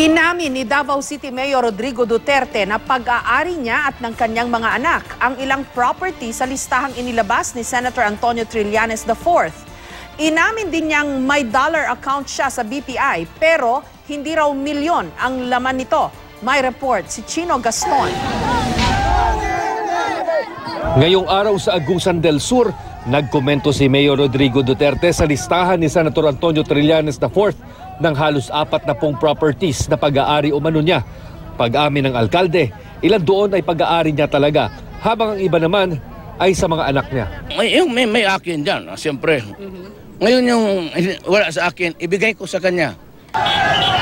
Inamin ni Davao City Mayor Rodrigo Duterte na pag-aari niya at ng kanyang mga anak ang ilang property sa listahang inilabas ni Senator Antonio Trillanes IV. Inamin din niyang may dollar account siya sa BPI pero hindi raw milyon ang laman nito. May report si Chino Gaston. Ngayong araw sa Agusan del Sur, nagkomento si Mayor Rodrigo Duterte sa listahan ni Senator Antonio Trillanes IV ng halos 40 properties na pag-aari umano niya. Pag-amin ng alkalde, ilan doon ay pag-aari niya talaga, habang ang iba naman ay sa mga anak niya. May akin dyan, siyempre. Ngayon yung wala sa akin, ibigay ko sa kanya.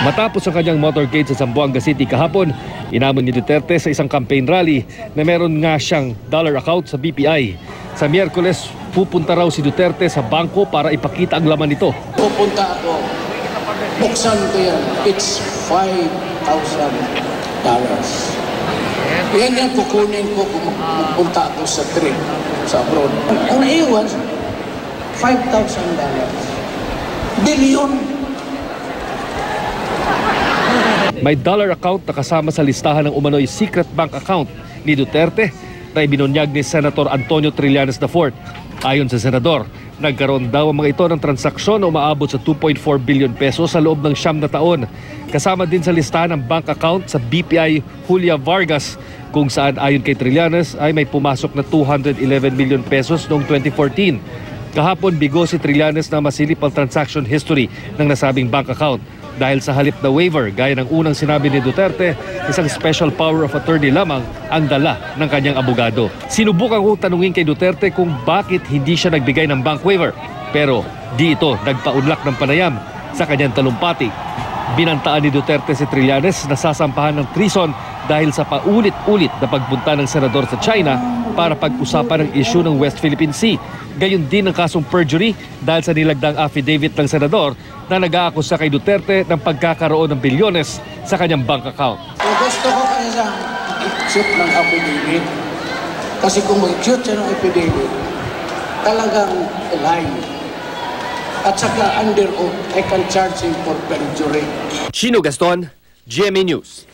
Matapos ang kanyang motorcade sa Zamboanga City kahapon, inamon ni Duterte sa isang campaign rally na meron nga siyang dollar account sa BPI. Sa Miyerkules, pupunta raw si Duterte sa bangko para ipakita ang laman nito. Pupunta ako, buksan ko yan, it's $5,000. Yan yung kukunin ko kung pupunta ako sa trip sa abroad. Ang naiwan, $5,000. Billion. May dollar account na kasama sa listahan ng umano'y secret bank account ni Duterte na ibinunyag ni Senator Antonio Trillanes IV. Ayon sa senador, nagkaroon daw ang mga ito ng transaksyon na umaabot sa 2.4 billion pesos sa loob ng 9 na taon. Kasama din sa listahan ng bank account sa BPI Julia Vargas, kung saan ayon kay Trillanes ay may pumasok na 211 million pesos noong 2014. Kahapon bigo si Trillanes na masilip ang transaction history ng nasabing bank account. Dahil sa halip na waiver, gaya ng unang sinabi ni Duterte, isang special power of attorney lamang ang dala ng kanyang abogado. Sinubukan kong tanungin kay Duterte kung bakit hindi siya nagbigay ng bank waiver. Pero di ito nagpaunlak ng panayam sa kanyang talumpati. Binantaan ni Duterte si Trillanes na sasampahan ng treason dahil sa paulit-ulit na pagpunta ng senador sa China para pag-usapan ang issue ng West Philippine Sea. Gayon din ang kasong perjury dahil sa nilagdang affidavit ng senador na nag-aakusa kay Duterte ng pagkakaroon ng bilyones sa kanyang bank account. Kung gusto ko kaya siya i-shoot ng affidavit, kasi kung mag-shoot siya ng affidavit, talagang line. At saka under oath, I can charge him for perjury. Chino Gaston, GMA News.